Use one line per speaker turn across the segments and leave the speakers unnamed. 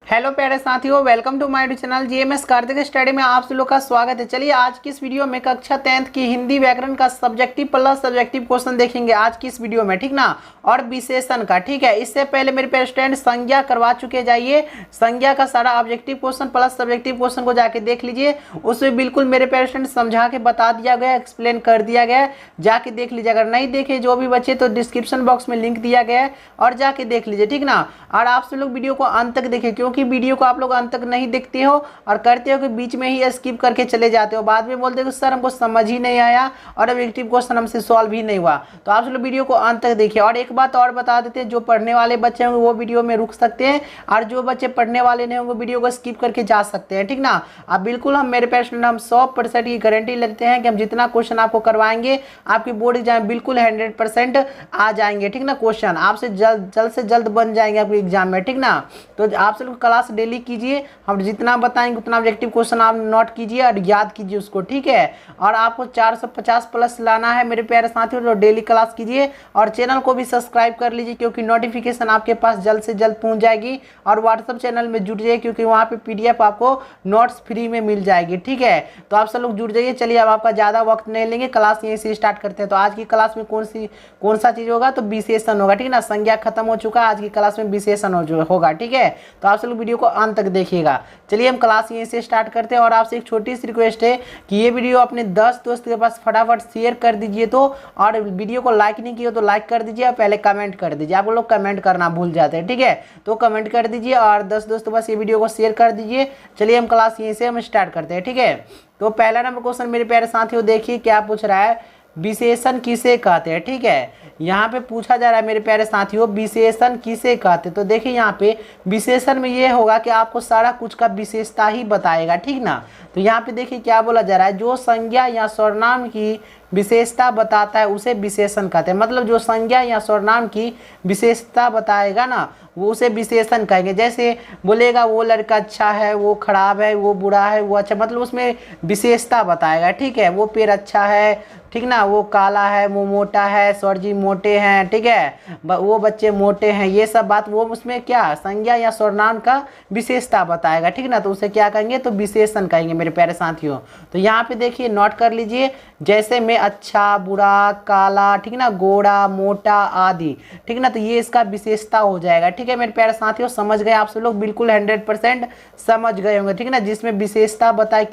Hello प्यारे साथियों, welcome to my YouTube channel GMS Kartik study में आप सब लोग का स्वागत है। चलिए आज की इस वीडियो में कक्षा 10th की हिंदी व्याकरण का सब्जेक्टिव प्लस सब्जेक्टिव क्वेश्चन देखेंगे आज की इस वीडियो में, ठीक ना। और विशेषण का, ठीक है। इससे पहले मेरे प्यारे स्टूडेंट संज्ञा करवा चुके जाइए, संज्ञा का सारा objective question plus subjective question को जाके देख लीजिए। उसमें बिल्कुल मेरे प्यारे स्टूडेंट समझा के बता दिया गया, एक्सप्लेन कर दिया गया, जाके देख लीजिए। अगर नहीं देखे जो भी बच्चे तो डिस्क्रिप्शन बॉक्स में लिंक दिया गया है और जाके देख लीजिए, ठीक ना। और आप सब लोग वीडियो को अंत तक देखें, क्योंकि वीडियो को आप लोग अंत तक नहीं देखते हो और करते हो कि बीच में ही स्किप करके चले जाते हो, बाद में बोलते हो कि सर हमको समझ ही नहीं आया और ऑब्जेक्टिव क्वेश्चन हमसे सॉल्व ही नहीं हुआ। तो आप सब लोग वीडियो को अंत तक देखिए। और एक बात और बता देते हैं, जो पढ़ने वाले बच्चे होंगे वो वीडियो में रुक सकते हैं और जो बच्चे पढ़ने वाले नहीं होंगे वीडियो को स्किप करके जा सकते हैं, ठीक ना। अब बिल्कुल हम मेरे पेशेंट हम 100% की गारंटी लेते हैं कि हम जितना क्वेश्चन आपको करवाएंगे आपकी बोर्ड एग्जाम बिल्कुल 100% आ जाएंगे, ठीक ना। क्वेश्चन आपसे जल्द से जल्द बन जाएंगे आपके एग्जाम में, ठीक ना। तो आप सब लोग क्लास डेली कीजिए, हम जितना बताएंगे उतना ऑब्जेक्टिव क्वेश्चन आप नोट कीजिए और याद कीजिए उसको, ठीक है। और आपको 450 प्लस लाना है मेरे प्यारे साथियों, तो डेली क्लास कीजिए और चैनल को भी सब्सक्राइब कर लीजिए, क्योंकि नोटिफिकेशन आपके पास जल्द से जल्द पहुंच जाएगी। और व्हाट्सएप चैनल में जुड़ जाइए, क्योंकि वहाँ पे PDF आपको नोट्स फ्री में मिल जाएगी, ठीक है। तो आप सब लोग जुड़ जाइए। चलिए अब आपका ज़्यादा वक्त नहीं लेंगे, क्लास यहीं से स्टार्ट करते हैं। तो आज की क्लास में कौन सा चीज़ होगा, तो विशेषण होगा, ठीक ना। संज्ञा खत्म हो चुका, आज की क्लास में विशेषण होगा, ठीक है। तो आप सब लोग वीडियो को अंत तक देखिएगा। चलिए हम क्लास यहीं से स्टार्ट करते हैं। और आपसे एक छोटी सी रिक्वेस्ट है कि ये वीडियो अपने 10 दोस्त के पास फटाफट शेयर कर दीजिए। तो और वीडियो को लाइक नहीं किया तो लाइक कर दीजिए और पहले कमेंट कर दीजिए। आप लोग कमेंट करना भूल जाते हैं, ठीक है। तो कमेंट कर दीजिए और 10 दोस्तों बस ये वीडियो को शेयर कर दीजिए। चलिए हम क्लास यहीं से हम स्टार्ट करते हैं, ठीक है। तो पहला नंबर क्वेश्चन मेरे प्यारे साथियों देखिए क्या पूछ रहा है, विशेषण किसे कहते हैं, ठीक है। यहाँ पे पूछा जा रहा है मेरे प्यारे साथियों विशेषण किसे कहते हैं। तो देखिए यहाँ पे विशेषण में ये होगा कि आपको सारा कुछ का विशेषता ही बताएगा, ठीक ना। तो यहाँ पे देखिए क्या बोला जा रहा है, जो संज्ञा या सर्वनाम की विशेषता बताता है उसे विशेषण कहते हैं। मतलब जो संज्ञा या सर्वनाम की विशेषता बताएगा ना वो उसे विशेषण कहेंगे। जैसे बोलेगा वो लड़का अच्छा है, वो खराब है, वो बुरा है, वो अच्छा, मतलब उसमें विशेषता बताएगा, ठीक है। वो पेड़ अच्छा है, ठीक ना, वो काला है, वो मोटा है, सर जी मोटे हैं, ठीक है, वो बच्चे मोटे हैं, ये सब बात वो उसमें क्या संज्ञा या सर्वनाम का विशेषता बताएगा, ठीक ना। तो उसे क्या कहेंगे, तो विशेषण कहेंगे मेरे प्यारे साथियों। तो यहाँ पे देखिए नोट कर लीजिए, जैसे में अच्छा, बुरा, काला, ठीक ना, गोरा, मोटा आदि, ठीक ना। तो ये इसका विशेषता हो जाएगा, ठीक है मेरे प्यारे साथियों। समझ गए आप सब लोग, बिल्कुल 100% समझ गए होंगे, ठीक ना। जिसमें विशेषता बताए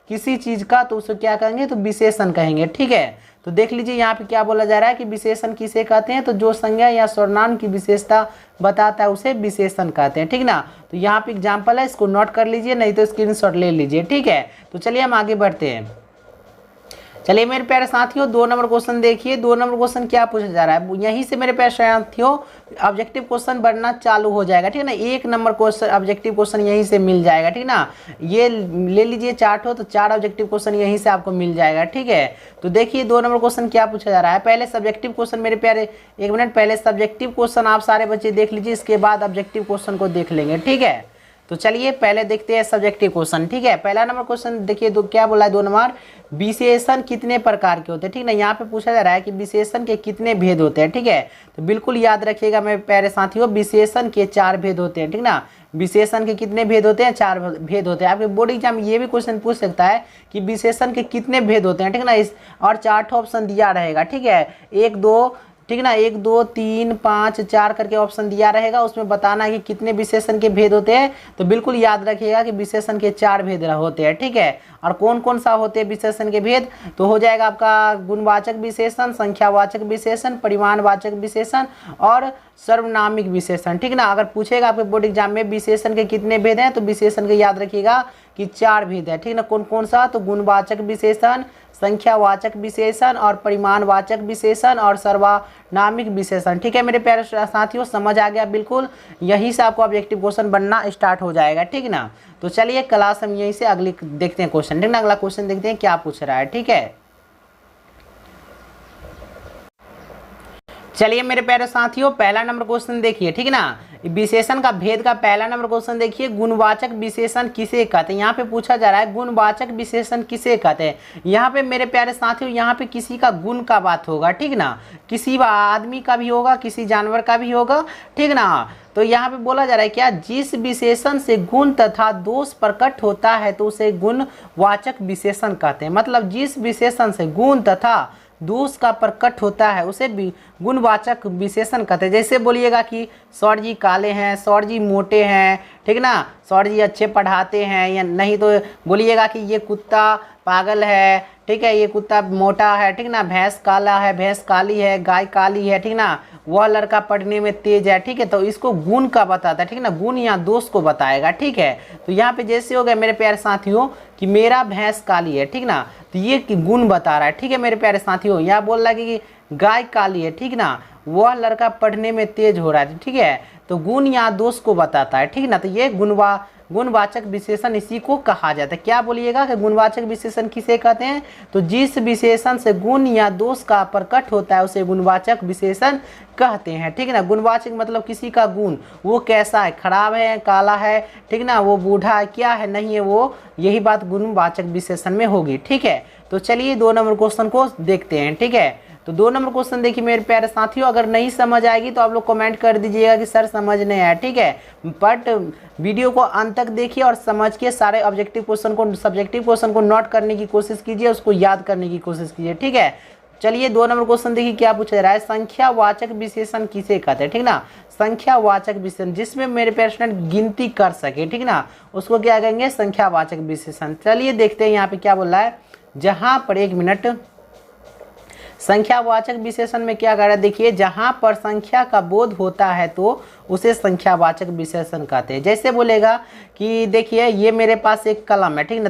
किसी चीज का तो उसे क्या कहेंगे, तो विशेषण कहेंगे, ठीक है। तो देख लीजिए यहाँ पे क्या बोला जा रहा है कि विशेषण किसे कहते हैं, तो जो संज्ञा या सर्वनाम की विशेषता बताता है उसे विशेषण कहते हैं, ठीक ना। तो यहाँ पे एग्जाम्पल है, इसको नोट कर लीजिए, नहीं तो स्क्रीनशॉट ले लीजिए, ठीक है। तो चलिए हम आगे बढ़ते हैं। चलिए मेरे प्यारे साथियों 2 नंबर क्वेश्चन देखिए। 2 नंबर क्वेश्चन क्या पूछा जा रहा है, यहीं से मेरे प्यारे साथियों ऑब्जेक्टिव क्वेश्चन बनना चालू हो जाएगा, ठीक है ना। 1 नंबर क्वेश्चन ऑब्जेक्टिव क्वेश्चन यहीं से मिल जाएगा, ठीक ना। ये ले लीजिए चार्ट हो तो 4 ऑब्जेक्टिव क्वेश्चन यहीं से आपको मिल जाएगा, ठीक है। तो देखिए 2 नंबर क्वेश्चन क्या पूछा जा रहा है। पहले सब्जेक्टिव क्वेश्चन मेरे प्यारे, 1 मिनट, पहले सब्जेक्टिव क्वेश्चन आप सारे बच्चे देख लीजिए, इसके बाद ऑब्जेक्टिव क्वेश्चन को देख लेंगे, ठीक है। तो चलिए पहले देखते हैं सब्जेक्टिव क्वेश्चन, ठीक है। पहला नंबर क्वेश्चन देखिए, तो क्या बोला है 2 नंबर, विशेषण कितने प्रकार के होते हैं, ठीक ना। यहाँ पे पूछा जा रहा है कि विशेषण के कितने भेद होते हैं, ठीक है। तो बिल्कुल याद रखिएगा मेरे प्यारे साथियों, विशेषण के 4 भेद होते हैं, ठीक ना। विशेषण के कितने भेद होते हैं, 4 भेद होते हैं। आपके बोर्ड एग्जाम ये भी क्वेश्चन पूछ सकता है कि विशेषण के कितने भेद होते हैं, ठीक ना। इस और 4 ऑप्शन दिया रहेगा, ठीक है, 1 2, ठीक ना, 1 2 3 5 4 करके ऑप्शन दिया रहेगा, उसमें बताना है कि कितने विशेषण के भेद होते हैं। तो बिल्कुल याद रखिएगा कि विशेषण के 4 भेद होते हैं, ठीक है। और कौन कौन सा होते हैं विशेषण के भेद, तो हो जाएगा आपका गुणवाचक विशेषण, संख्यावाचक विशेषण, परिमाणवाचक विशेषण और सर्वनामिक विशेषण, ठीक ना। अगर पूछेगा आपके बोर्ड एग्जाम में विशेषण के कितने भेद हैं, तो विशेषण के याद रखिएगा कि 4 भेद है, ठीक ना। कौन कौन सा, तो गुणवाचक विशेषण, संख्यावाचक विशेषण और परिमाणवाचक विशेषण और सर्वनामिक विशेषण, ठीक है मेरे प्यारे साथियों। समझ आ गया बिल्कुल, यहीं से आपको ऑब्जेक्टिव क्वेश्चन बनना स्टार्ट हो जाएगा, ठीक ना। तो चलिए क्लास हम यहीं से अगली देखते हैं क्वेश्चन, ठीक ना। अगला क्वेश्चन देखते हैं क्या पूछ रहा है, ठीक है। चलिए मेरे प्यारे साथियों पहला नंबर क्वेश्चन देखिए, ठीक ना। विशेषण का भेद का पहला नंबर क्वेश्चन देखिए, गुणवाचक विशेषण किसे कहते हैं। यहाँ पे पूछा जा रहा है गुणवाचक विशेषण किसे कहते हैं। यहाँ पे मेरे प्यारे साथियों यहाँ पे किसी का गुण का बात होगा, ठीक ना। किसी आदमी का भी होगा, किसी जानवर का भी होगा, ठीक ना। तो यहाँ पे बोला जा रहा है क्या, जिस विशेषण से गुण तथा दोष प्रकट होता है तो उसे गुणवाचक विशेषण कहते हैं। मतलब जिस विशेषण से गुण तथा दोष का प्रकट होता है उसे गुणवाचक विशेषण कहते हैं। जैसे बोलिएगा कि सौर जी काले हैं, सौर जी मोटे हैं, ठीक ना, सौर जी अच्छे पढ़ाते हैं, या नहीं तो बोलिएगा कि ये कुत्ता पागल है, ठीक है, ये कुत्ता मोटा है, ठीक ना, भैंस काला है, भैंस काली है, गाय काली है, ठीक ना, वह लड़का पढ़ने में तेज है, ठीक है। तो इसको गुण का बताता है, ठीक ना, गुण या दोष को बताएगा, ठीक है। तो यहाँ पे जैसे हो गया मेरे प्यारे साथियों कि मेरा भैंस काली है, ठीक ना, तो ये गुण बता रहा है, ठीक है मेरे प्यारे साथियों। यहाँ बोल रहा है कि गाय काली है, ठीक ना, वह लड़का पढ़ने में तेज हो रहा है, ठीक है। तो गुण या दोष को बताता है, ठीक ना। तो ये गुणवाचक विशेषण इसी को कहा जाता है। क्या बोलिएगा कि गुणवाचक विशेषण किसे कहते हैं, तो जिस विशेषण से गुण या दोष का प्रकट होता है उसे गुणवाचक विशेषण कहते हैं, ठीक है ना। गुणवाचक मतलब किसी का गुण, वो कैसा है, खराब है, काला है, ठीक ना, वो बूढ़ा है, क्या है, नहीं है, वो यही बात गुणवाचक विशेषण में होगी, ठीक है। तो चलिए 2 नंबर क्वेश्चन को देखते हैं, ठीक है। तो 2 नंबर क्वेश्चन देखिए मेरे प्यारे साथियों, अगर नहीं समझ आएगी तो आप लोग कमेंट कर दीजिएगा कि सर समझ नहीं आया, ठीक है। बट वीडियो को अंत तक देखिए और समझ के सारे ऑब्जेक्टिव क्वेश्चन को, सब्जेक्टिव क्वेश्चन को नोट करने की कोशिश कीजिए, उसको याद करने की कोशिश कीजिए, ठीक है। चलिए 2 नंबर क्वेश्चन देखिए क्या पूछा जा रहा है, संख्यावाचक विशेषण किसे कहते हैं, ठीक ना। संख्यावाचक विशेषण जिसमें मेरे प्यारे स्टूडेंट गिनती कर सके, ठीक ना, उसको क्या कहेंगे, संख्यावाचक विशेषण। चलिए देखते हैं यहाँ पे क्या बोल रहा है, जहां पर 1 मिनट, संख्यावाचक विशेषण में क्या कर रहा है, देखिए जहां पर संख्या का बोध होता है तो उसे संख्यावाचक विशेषण कहते हैं। जैसे बोलेगा कि देखिए ये मेरे पास एक कलम है, ठीक ना,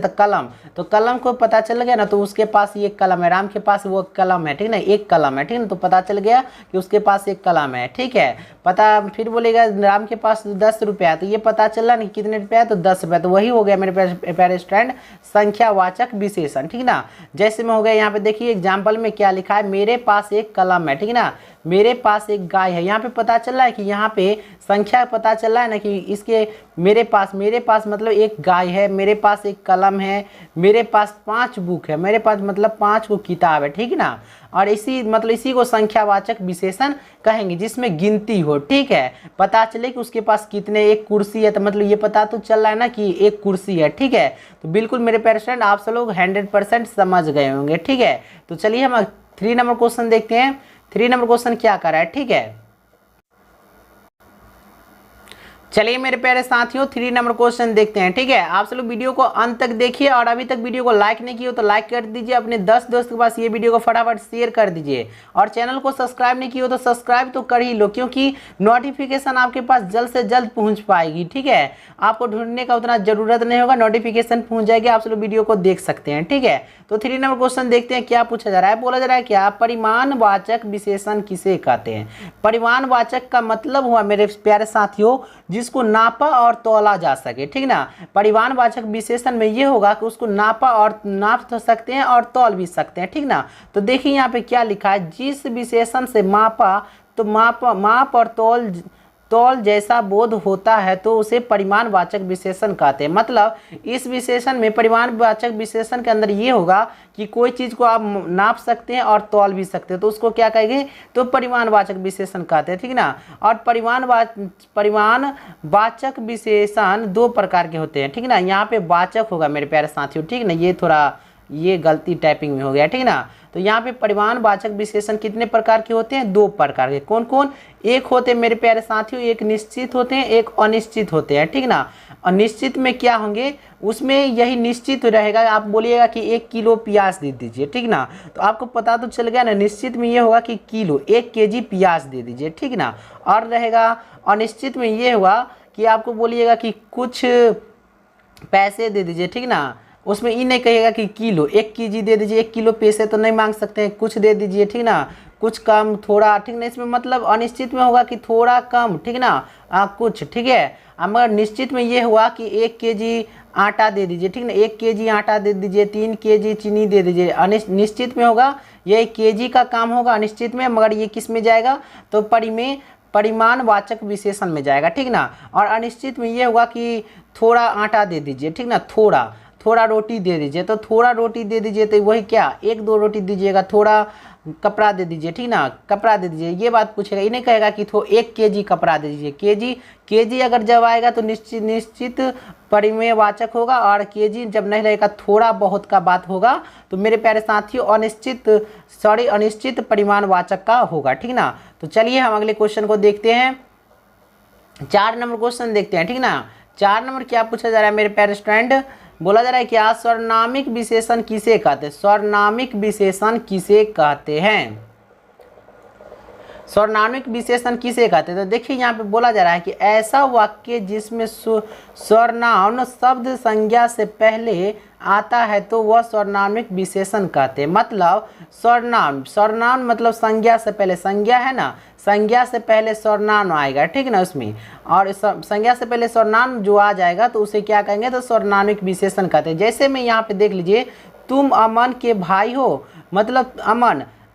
तो कलम को पता चल गया ना, तो उसके पास ये कलम है, राम के पास वो कलम है, ठीक ना, एक कलम है, ठीक ना, तो पता चल गया कि उसके पास एक कलम है, ठीक है। पता फिर बोलेगा राम के पास 10 रुपया, तो ये पता चला नहीं कितने रुपया, तो 10 रुपया, तो वही हो गया मेरे प्यारे स्टूडेंट संख्यावाचक विशेषण, ठीक ना। जैसे में हो गया यहाँ पे देखिए एग्जाम्पल में क्या लिखा है, मेरे पास एक कलम है, ठीक ना, मेरे पास एक गाय है। यहाँ पे पता चल रहा है कि यहाँ पे संख्या पता चल रहा है ना कि इसके मेरे पास मतलब एक गाय है, मेरे पास एक कलम है, मेरे पास 5 बुक है, मेरे पास मतलब 5 को किताब है, ठीक ना। और इसी को संख्यावाचक विशेषण कहेंगे जिसमें गिनती हो, ठीक है। पता चले कि उसके पास कितने, एक कुर्सी है, तो मतलब ये पता तो चल रहा है ना कि एक कुर्सी है, ठीक है। तो बिल्कुल मेरे प्यारे स्टूडेंट आप सब लोग 100% समझ गए होंगे, ठीक है। तो चलिए हम 3 नंबर क्वेश्चन देखते हैं। 3 नंबर क्वेश्चन क्या कर रहा है, ठीक है। चलिए मेरे प्यारे साथियों 3 नंबर क्वेश्चन देखते हैं, ठीक है। आप सब लोग वीडियो को अंत तक देखिए और अभी तक वीडियो को लाइक नहीं किया हो तो लाइक कर दीजिए, अपने 10 दोस्त के पास ये वीडियो को फटाफट शेयर कर दीजिए, और चैनल को सब्सक्राइब नहीं किया हो तो सब्सक्राइब तो कर ही लो, क्योंकि नोटिफिकेशन आपके पास जल्द से जल्द पहुंच पाएगी, ठीक है। आपको ढूंढने का उतना जरूरत नहीं होगा, नोटिफिकेशन पहुंच जाएगी, आप सब लोग वीडियो को देख सकते हैं, ठीक है। तो 3 नंबर क्वेश्चन देखते हैं क्या पूछा जा रहा है। बोला जा रहा है क्या, परिमाणवाचक विशेषण किसे कहते हैं। परिमाणवाचक का मतलब हुआ मेरे प्यारे साथियों जिसको नापा और तौला जा सके, ठीक ना। परिमाणवाचक विशेषण में ये होगा कि उसको नाप तो सकते हैं और तौल भी सकते हैं, ठीक ना। तो देखिए यहाँ पे क्या लिखा है, जिस विशेषण से मापा तो माप और तौल जैसा बोध होता है तो उसे परिमाणवाचक विशेषण कहते हैं। मतलब इस विशेषण में, परिमाणवाचक विशेषण के अंदर ये होगा कि कोई चीज़ को आप नाप सकते हैं और तौल भी सकते हैं, तो उसको क्या कहेंगे, तो परिमाणवाचक विशेषण कहते हैं, ठीक ना। और परिमाणवाचक विशेषण 2 प्रकार के होते हैं, ठीक ना। यहाँ पे वाचक होगा मेरे प्यारे साथियों, ठीक ना, ये गलती टाइपिंग में हो गया, ठीक ना। तो यहाँ पे परिमाणवाचक विशेषण कितने प्रकार के होते हैं, 2 प्रकार के। कौन कौन, एक होते हैं मेरे प्यारे साथियों, एक निश्चित होते हैं, एक अनिश्चित होते हैं, ठीक ना। और निश्चित में क्या होंगे, उसमें यही निश्चित रहेगा, आप बोलिएगा कि 1 किलो प्याज दे दीजिए, ठीक ना, तो आपको पता तो चल गया ना। निश्चित में ये होगा कि किलो, 1 केजी प्याज दे दीजिए, ठीक ना। और रहेगा अनिश्चित में ये होगा कि आपको बोलिएगा कि कुछ पैसे दे दीजिए, ठीक ना। उसमें ये नहीं कहिएगा कि किलो, 1 केजी दे दीजिए, 1 किलो पैसे तो नहीं मांग सकते हैं, कुछ दे दीजिए, ठीक ना, कुछ कम थोड़ा, ठीक ना। इसमें मतलब अनिश्चित में होगा कि थोड़ा कम, ठीक ना, कुछ, ठीक है। मगर निश्चित में ये हुआ कि 1 केजी आटा दे दीजिए, ठीक ना, 1 केजी आटा दे दीजिए, 3 केजी चीनी दे दीजिए। निश्चित में होगा ये केजी का काम होगा अनिश्चित में, मगर ये किस में जाएगा, तो परिमाणवाचक विशेषण में जाएगा, ठीक ना। और अनिश्चित में ये होगा कि थोड़ा आटा दे दीजिए, ठीक ना, थोड़ा रोटी दे दीजिए, तो थोड़ा रोटी दे दीजिए तो वही क्या, एक दो रोटी दीजिएगा, थोड़ा कपड़ा दे दीजिए, ठीक ना, कपड़ा दे दीजिए, ये बात पूछेगा। ये नहीं कहेगा कि 1 kg कपड़ा दे दीजिए। केजी अगर जब आएगा तो निश्चित परिमेयवाचक होगा, और केजी जब नहीं रहेगा, थोड़ा बहुत का बात होगा, तो मेरे प्यारे साथियों अनिश्चित परिमाणवाचक का होगा, ठीक ना। तो चलिए हम अगले क्वेश्चन को देखते हैं। 4 नंबर क्वेश्चन देखते हैं, ठीक ना। 4 नंबर क्या पूछा जा रहा है मेरे प्यारे स्टूडेंट, बोला जा रहा है क्या सर्वनामिक विशेषण किसे कहते हैं, सर्वनामिक विशेषण किसे कहते हैं, सर्वनामिक विशेषण किसे कहते हैं। तो देखिए यहाँ पे बोला जा रहा है कि ऐसा वाक्य जिसमें सर्वनाम शब्द संज्ञा से पहले आता है तो वह सर्वनामिक विशेषण कहते हैं। मतलब सर्वनाम मतलब संज्ञा से पहले, संज्ञा है ना, संज्ञा से पहले सर्वनाम आएगा, ठीक ना उसमें, और संज्ञा से पहले सर्वनाम जो आ जाएगा तो उसे क्या कहेंगे, तो सर्वनामिक विशेषण कहते हैं। जैसे में यहाँ पे देख लीजिए, तुम अमन के भाई हो, मतलब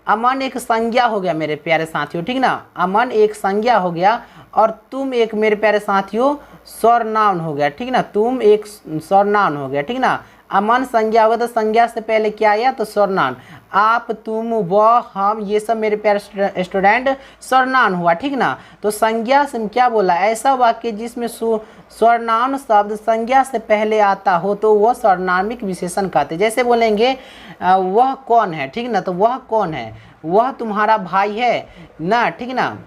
अमन एक संज्ञा हो गया मेरे प्यारे साथियों, ठीक ना, अमन एक संज्ञा हो गया, और तुम एक मेरे प्यारे साथियों सर्वनाम हो गया, ठीक ना, तुम एक सर्वनाम हो गया, ठीक ना। अमन संज्ञा होगा तो संज्ञा से पहले क्या आया, तो सर्वनाम। आप, तुम, वह, हम, ये सब मेरे प्यारे स्टूडेंट सर्वनाम हुआ, ठीक ना। तो संज्ञा से क्या बोला, ऐसा वाक्य जिसमें सर्वनाम शब्द संज्ञा से पहले आता हो तो वह सर्वनामिक विशेषण कहते। जैसे बोलेंगे वह कौन है, ठीक ना, तो वह कौन है, वह तुम्हारा भाई है ना, ठीक ना,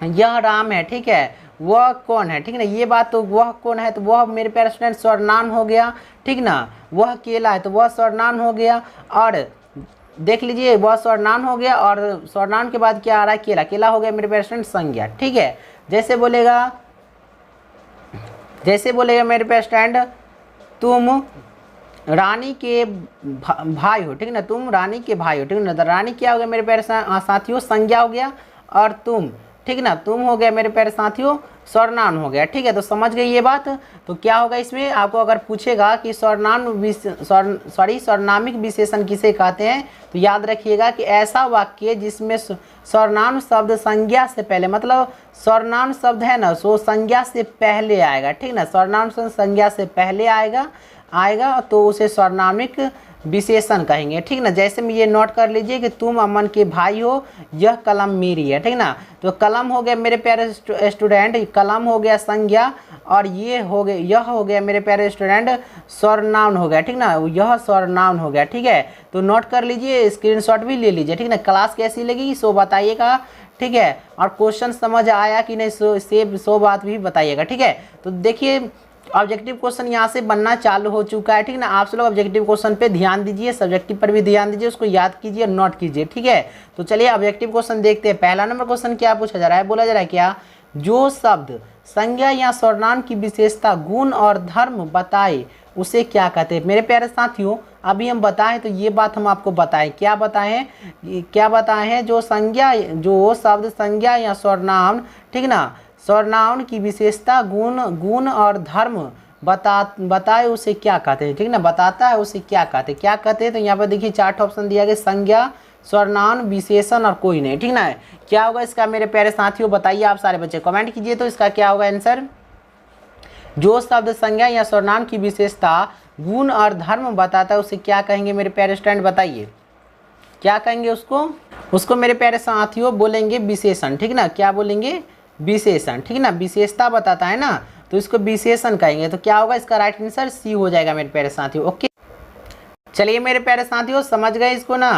यह राम है, ठीक है, वह कौन है, ठीक ना, ये बात, तो वह कौन है, तो वह मेरे प्यारे स्टूडेंट सर्वनाम हो गया, ठीक ना। वह केला है तो वह सर्वनाम हो गया, और देख लीजिए वह सर्वनाम हो गया, और सर्वनाम के बाद क्या आ रहा है, केला, केला हो गया मेरे प्यारे स्टूडेंट संज्ञा, ठीक है। जैसे बोलेगा मेरे प्यारे स्टूडेंट, तुम रानी के भाई हो, ठीक ना, तुम रानी के भाई हो, ठीक ना, तो रानी क्या हो गया मेरे प्यारे साथियों, संज्ञा हो गया, और तुम, ठीक ना, तुम हो गया मेरे प्यारे साथियों सर्वनाम हो गया, ठीक है। तो समझ गए ये बात। तो क्या होगा इसमें, आपको अगर पूछेगा कि सर्वनामिक विशेषण किसे कहते हैं, तो याद रखिएगा कि ऐसा वाक्य जिसमें सर्वनाम शब्द संज्ञा से पहले, मतलब सर्वनाम शब्द है ना, सो संज्ञा से पहले आएगा, ठीक ना, सर्वनाम शब्द संज्ञा से पहले आएगा तो उसे सर्वनामिक विशेषण कहेंगे, ठीक ना। जैसे में ये नोट कर लीजिए कि तुम अमन के भाई हो, यह कलम मेरी है, ठीक ना। तो कलम हो गया मेरे प्यारे स्टूडेंट, कलम हो गया संज्ञा, और यह हो गया मेरे प्यारे स्टूडेंट सर्वनाम हो गया, ठीक ना, यह सर्वनाम हो गया, ठीक है। तो नोट कर लीजिए, स्क्रीनशॉट भी ले लीजिए, ठीक ना। क्लास कैसी लगी सो बताइएगा, ठीक है, और क्वेश्चन समझ आया कि नहीं सो बात भी बताइएगा, ठीक है। तो देखिए ऑब्जेक्टिव क्वेश्चन यहाँ से बनना चालू हो चुका है, ठीक ना। आप सब लोग ऑब्जेक्टिव क्वेश्चन पे ध्यान दीजिए, सब्जेक्टिव पर भी ध्यान दीजिए, उसको याद कीजिए, नोट कीजिए, ठीक है। तो चलिए ऑब्जेक्टिव क्वेश्चन देखते हैं। पहला नंबर क्वेश्चन क्या पूछा जा रहा है, बोला जा रहा है क्या, जो शब्द संज्ञा या सर्वनाम की विशेषता, गुण और धर्म बताए उसे क्या कहते हैं। मेरे प्यारे साथियों अभी हम बताएं तो ये बात हम आपको बताएं, क्या बताएं हैं, जो शब्द संज्ञा या सर्वनाम, ठीक ना, सर्वनाम की विशेषता, गुण और धर्म बताए उसे क्या कहते हैं, ठीक ना, बताता है उसे क्या कहते हैं। तो यहाँ पर देखिए 4 ऑप्शन दिया गया, संज्ञा, सर्वनाम, विशेषण और कोई नहीं, ठीक ना। क्या होगा इसका मेरे प्यारे साथियों, बताइए आप सारे बच्चे कमेंट कीजिए। तो इसका क्या होगा आंसर, जो शब्द संज्ञा या सर्वनाम की विशेषता, गुण और धर्म बताता है उसे क्या कहेंगे मेरे प्यारे स्टूडेंट, बताइए क्या कहेंगे उसको मेरे प्यारे साथियों बोलेंगे विशेषण, ठीक ना। क्या बोलेंगे, विशेषण, ठीक ना, विशेषता बताता है ना, तो इसको विशेषण कहेंगे। तो क्या होगा इसका राइट आंसर सी हो जाएगा मेरे प्यारे साथियों, ओके। चलिए मेरे प्यारे साथियों समझ गए इसको ना।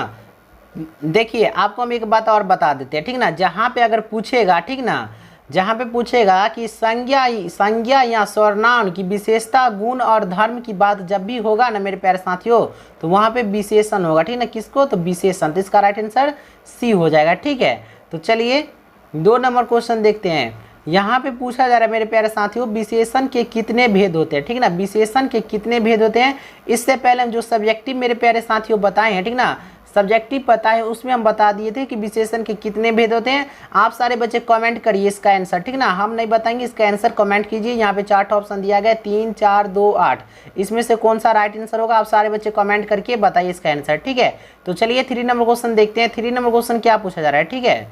देखिए आपको हम एक बात और बता देते हैं, ठीक ना, जहाँ पे अगर पूछेगा, ठीक ना, जहाँ पे पूछेगा कि संज्ञा या सर्वनाम की विशेषता, गुण और धर्म की बात जब भी होगा ना मेरे प्यारे साथियों, तो वहाँ पे विशेषण होगा, ठीक ना, किसको, तो विशेषण। तो इसका राइट आंसर सी हो जाएगा, ठीक है। तो चलिए 2 नंबर क्वेश्चन देखते हैं। यहाँ पे पूछा जा रहा है मेरे प्यारे साथियों, विशेषण के कितने भेद होते हैं, ठीक ना, विशेषण के कितने भेद होते हैं। इससे पहले हम जो सब्जेक्टिव मेरे प्यारे साथियों बताए हैं, ठीक ना, सब्जेक्टिव पता है उसमें हम बता दिए थे कि विशेषण के कितने भेद होते हैं। आप सारे बच्चे कमेंट करिए इसका आंसर, ठीक ना, हम नहीं बताएंगे, इसका आंसर कमेंट कीजिए। यहाँ पे 4 ऑप्शन दिया गया, 3, 4, 2, 8, इसमें से कौन सा राइट आंसर होगा, आप सारे बच्चे कमेंट करके बताइए इसका आंसर, ठीक है। तो चलिए 3 नंबर क्वेश्चन देखते हैं। 3 नंबर क्वेश्चन क्या पूछा जा रहा है, ठीक है।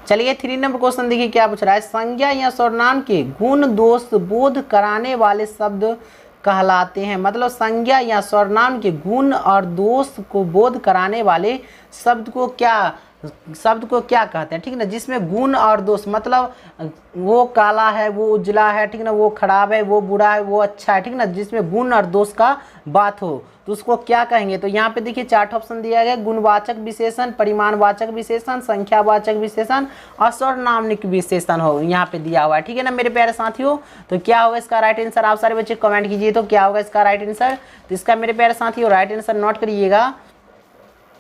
चलिए 3 नंबर क्वेश्चन देखिए क्या पूछ रहा है, संज्ञा या सर्वनाम के गुण दोष बोध कराने वाले शब्द कहलाते हैं। मतलब संज्ञा या सर्वनाम के गुण और दोष को बोध कराने वाले शब्द को क्या कहते हैं, ठीक ना। जिसमें गुण और दोष मतलब वो काला है, वो उजला है, ठीक ना, वो खराब है, वो बुरा है, वो अच्छा है, ठीक ना, जिसमें गुण और दोष का बात हो तो उसको क्या कहेंगे। तो यहाँ पे देखिए 4 ऑप्शन दिया गया, गुणवाचक विशेषण, परिमाणवाचक विशेषण, संख्यावाचक विशेषण और सर्वनामनिक विशेषण हो यहाँ पे दिया हुआ है, ठीक है ना मेरे प्यारे साथियों। तो क्या होगा इसका राइट आंसर, आप सारे बच्चे कमेंट कीजिए तो क्या होगा इसका राइट आंसर। तो इसका मेरे प्यारे साथियों राइट आंसर नोट करिएगा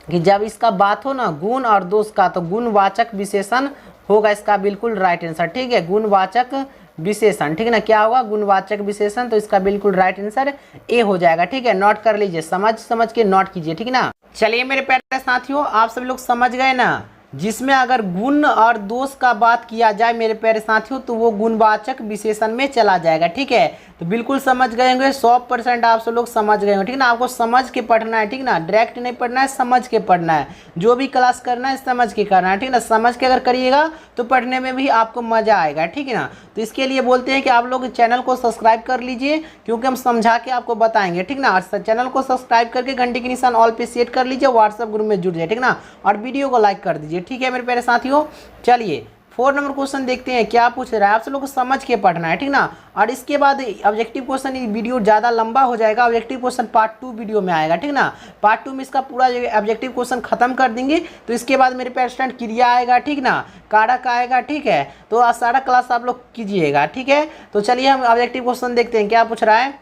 कि जब इसका बात हो ना गुण और दोष का तो गुणवाचक विशेषण होगा इसका बिल्कुल राइट आंसर, ठीक है, गुणवाचक विशेषण, ठीक है ना। क्या होगा गुणवाचक विशेषण, तो इसका बिल्कुल राइट आंसर ए हो जाएगा, ठीक है। नोट कर लीजिए, समझ के नोट कीजिए, ठीक है ना। चलिए मेरे प्यारे साथियों आप सब लोग समझ गए ना, जिसमें अगर गुण और दोष का बात किया जाए मेरे प्यारे साथियों तो वो गुणवाचक विशेषण में चला जाएगा, ठीक है। तो बिल्कुल समझ गए होंगे, 100% आप सब लोग समझ गए होंगे, ठीक ना। आपको समझ के पढ़ना है, ठीक ना, डायरेक्ट नहीं पढ़ना है, समझ के पढ़ना है। जो भी क्लास करना है समझ के करना है, ठीक ना। समझ के अगर करिएगा तो पढ़ने में भी आपको मजा आएगा, ठीक है ना। तो इसके लिए बोलते हैं कि आप लोग चैनल को सब्सक्राइब कर लीजिए, क्योंकि हम समझा के आपको बताएंगे, ठीक ना। और चैनल को सब्सक्राइब करके घंटे के निशान ऑल पे सेट कर लीजिए, व्हाट्सएप ग्रुप में जुड़ जाए, ठीक ना। और वीडियो को लाइक कर दीजिए, ठीक है मेरे प्यारे साथियों। चलिए 4 नंबर क्वेश्चन देखते हैं क्या पूछ रहा है, आप सब लोग को समझ के पढ़ना है, ठीक ना। और इसके बाद ऑब्जेक्टिव क्वेश्चन, ये वीडियो ज़्यादा लंबा हो जाएगा, ऑब्जेक्टिव क्वेश्चन पार्ट 2 वीडियो में आएगा, ठीक ना। पार्ट 2 में इसका पूरा ऑब्जेक्टिव क्वेश्चन खत्म कर देंगे, तो इसके बाद मेरे पे स्टैंड क्रिया आएगा, ठीक ना, कारक आएगा, ठीक है। तो सारा क्लास आप लोग कीजिएगा, ठीक है। तो चलिए हम ऑब्जेक्टिव क्वेश्चन देखते हैं क्या पूछ रहा है।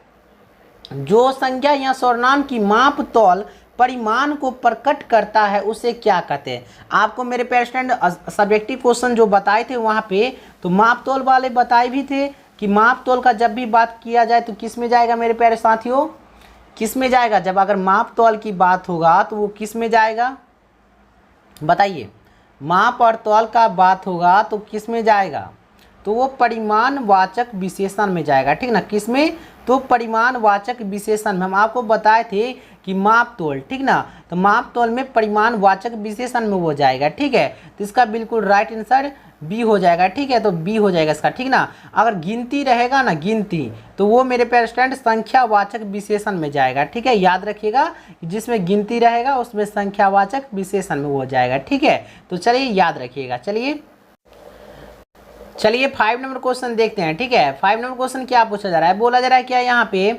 जो संज्ञा या सर्वनाम की माप तौल परिमाण को प्रकट करता है उसे क्या कहते हैं। आपको मेरे पे स्टैंड सब्जेक्टिव क्वेश्चन जो बताए थे वहाँ पे तो माप तौल वाले बताए भी थे कि माप तौल का जब भी बात किया जाए तो किस में जाएगा मेरे प्यारे साथियों, किस में जाएगा। जब अगर माप तौल की बात होगा तो वो किस में जाएगा बताइए। माप और तौल का बात होगा तो किस में जाएगा, तो वो परिमाणवाचक विशेषण में जाएगा, ठीक ना। किस में, तो परिमाणवाचक विशेषण में। हम आपको बताए थे कि माप तोल, ठीक ना, तो माप तोल में परिमाणवाचक विशेषण में वो जाएगा, ठीक है। तो इसका बिल्कुल राइट आंसर बी हो जाएगा, ठीक है। तो बी हो जाएगा इसका, ठीक ना। अगर गिनती रहेगा ना गिनती, तो वो मेरे पे स्टैंड संख्यावाचक विशेषण में जाएगा, ठीक है। याद रखिएगा जिसमें गिनती रहेगा उसमें संख्यावाचक विशेषण में वो जाएगा, ठीक है। तो चलिए याद रखिएगा। चलिए 5 नंबर क्वेश्चन देखते हैं, ठीक है। 5 नंबर क्वेश्चन क्या पूछा जा रहा है, बोला जा रहा है क्या यहाँ पे,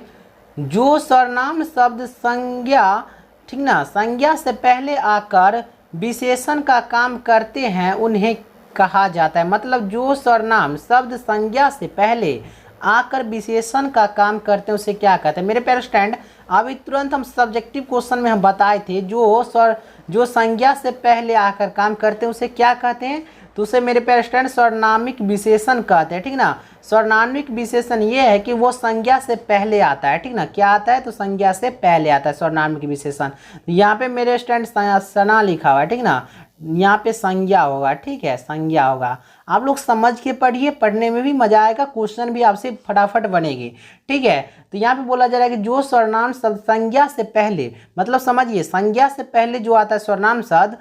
जो सर्वनाम शब्द संज्ञा, ठीक ना, संज्ञा से पहले आकर विशेषण का काम करते हैं उन्हें कहा जाता है। मतलब जो सर्वनाम शब्द संज्ञा से पहले आकर विशेषण का काम करते हैं उसे क्या कहते हैं। मेरे प्यारे स्टैंड अभी तुरंत हम सब्जेक्टिव क्वेश्चन में हम बताए थे जो संज्ञा से पहले आकर काम करते हैं उसे क्या कहते हैं, तो उसे मेरे प्यारे स्टूडेंट सर्वनामिक विशेषण कहते हैं, ठीक ना। सर्वनामिक विशेषण ये है कि वो संज्ञा से पहले आता है, ठीक ना। क्या आता है, तो संज्ञा से पहले आता है सर्वनामिक विशेषण। यहाँ पे मेरे स्टूडेंट सना लिखा हुआ है, ठीक ना, यहाँ पे संज्ञा होगा, ठीक है, संज्ञा होगा। आप लोग समझ के पढ़िए, पढ़ने में भी मजा आएगा, क्वेश्चन भी आपसे फटाफट बनेगी, ठीक है। तो यहाँ पे बोला जा रहा है कि जो सर्वनाम शब्द संज्ञा से पहले, मतलब समझिए संज्ञा से पहले जो आता है सर्वनाम शब्द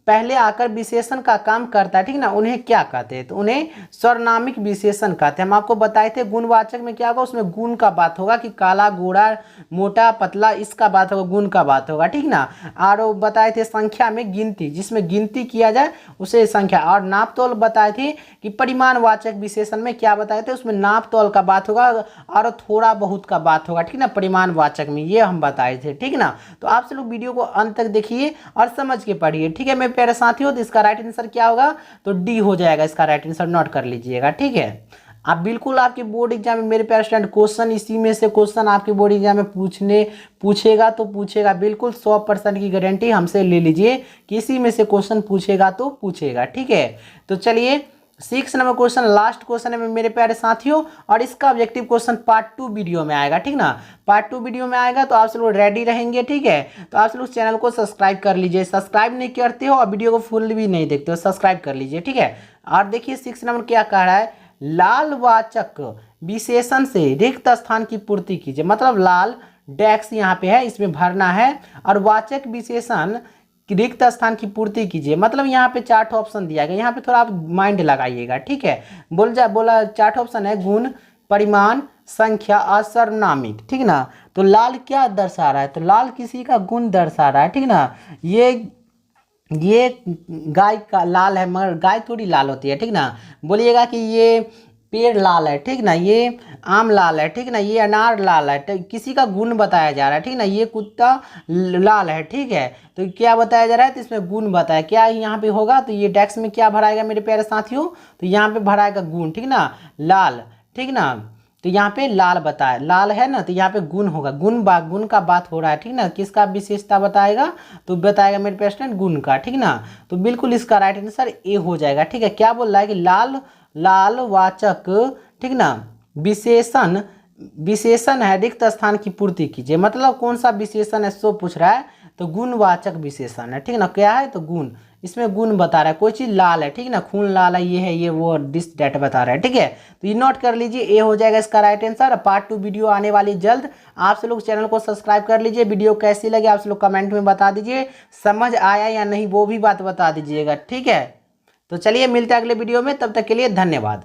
पहले आकर विशेषण का काम करता है, ठीक ना, उन्हें क्या कहते हैं, तो उन्हें सर्वनामिक विशेषण कहते हैं। हम आपको बताए थे गुणवाचक में क्या होगा, उसमें गुण का बात होगा कि काला गोरा मोटा पतला इसका बात होगा, गुण का बात होगा, ठीक ना। और बताए थे संख्या में गिनती, जिसमें गिनती किया जाए उसे संख्या। और नाप तोल बताए थे कि परिमाणवाचक विशेषण में क्या बताए थे, उसमें नाप तोल का बात होगा और थोड़ा बहुत का बात होगा, ठीक ना, परिमाणवाचक में, ये हम बताए थे, ठीक ना। तो आप सब लोग वीडियो को अंत तक देखिए और समझ के पढ़िए, ठीक है मेरे प्यारे साथियों। तो इसका राइट आंसर क्या होगा, तो डी हो जाएगा इसका राइट आंसर, नोट कर लीजिएगा, ठीक है। आप बिल्कुल आपके बोर्ड एग्जाम में मेरे प्यारे स्टूडेंट क्वेश्चन इसी में से क्वेश्चन आपके बोर्ड एग्जाम में पूछेगा तो पूछेगा, बिल्कुल 100% की गारंटी हमसे ले लीजिए कि इसी में से क्वेश्चन पूछेगा तो पूछेगा, ठीक है। तो चलिए 6 नंबर क्वेश्चन लास्ट क्वेश्चन है मेरे प्यारे साथियों, और इसका ऑब्जेक्टिव क्वेश्चन पार्ट 2 वीडियो में आएगा, ठीक ना। पार्ट 2 वीडियो में आएगा तो आप सब लोग रेडी रहेंगे, ठीक है। तो आप सब लोग चैनल को सब्सक्राइब कर लीजिए, सब्सक्राइब नहीं करते हो और वीडियो को फुल भी नहीं देखते हो, सब्सक्राइब कर लीजिए, ठीक है। और देखिए 6 नंबर क्या कह रहा है, लाल वाचक विशेषण से रिक्त स्थान की पूर्ति कीजिए। मतलब लाल डैक्स यहाँ पे है, इसमें भरना है, और वाचक विशेषण रिक्त स्थान की पूर्ति कीजिए। मतलब यहाँ पे 4 ऑप्शन दिया गया, यहाँ पे थोड़ा आप माइंड लगाइएगा, ठीक है। बोला 4 ऑप्शन है, गुण, परिमाण, संख्या और सर्वनामिक, ठीक ना। तो लाल क्या दर्शा रहा है, तो लाल किसी का गुण दर्शा रहा है, ठीक ना। ये गाय का लाल है, मगर गाय थोड़ी लाल होती है, ठीक ना। बोलिएगा कि ये पेड़ लाल है, ठीक ना, ये आम लाल है, ठीक ना, ये अनार लाल है, किसी का गुण बताया जा रहा है, ठीक ना। ये कुत्ता लाल है, ठीक है, तो क्या बताया जा रहा है, तो इसमें गुण बताया क्या यहाँ पे होगा, तो ये डेस्क में क्या भराएगा मेरे प्यारे साथियों, तो यहाँ पे भराएगा गुण, ठीक ना, लाल, ठीक ना। तो यहाँ पे लाल बताया, लाल है ना, तो यहाँ पे गुण होगा, गुण का बात हो रहा है, ठीक ना। किसका विशेषता बताएगा, तो बताएगा मेरे प्रेसिडेंट गुण का, ठीक ना। तो बिल्कुल इसका राइट आंसर ए हो जाएगा, ठीक है। क्या बोल रहा है कि लाल वाचक, ठीक ना, विशेषण है, रिक्त स्थान की पूर्ति कीजिए। मतलब कौन सा विशेषण है सो पूछ रहा है, तो गुणवाचक विशेषण है, ठीक ना। क्या है, तो गुण, इसमें गुण बता रहा है, कोई चीज लाल है, ठीक ना, खून लाल है, ये है, ये वो, दिस डेट बता रहा है, ठीक है। तो ये नोट कर लीजिए, ए हो जाएगा इसका राइट आंसर। पार्ट 2 वीडियो आने वाली जल्द, आप सब लोग चैनल को सब्सक्राइब कर लीजिए। वीडियो कैसी लगी आप सब लोग कमेंट में बता दीजिए, समझ आया या नहीं वो भी बात बता दीजिएगा, ठीक है। तो चलिए मिलते हैं अगले वीडियो में, तब तक के लिए धन्यवाद।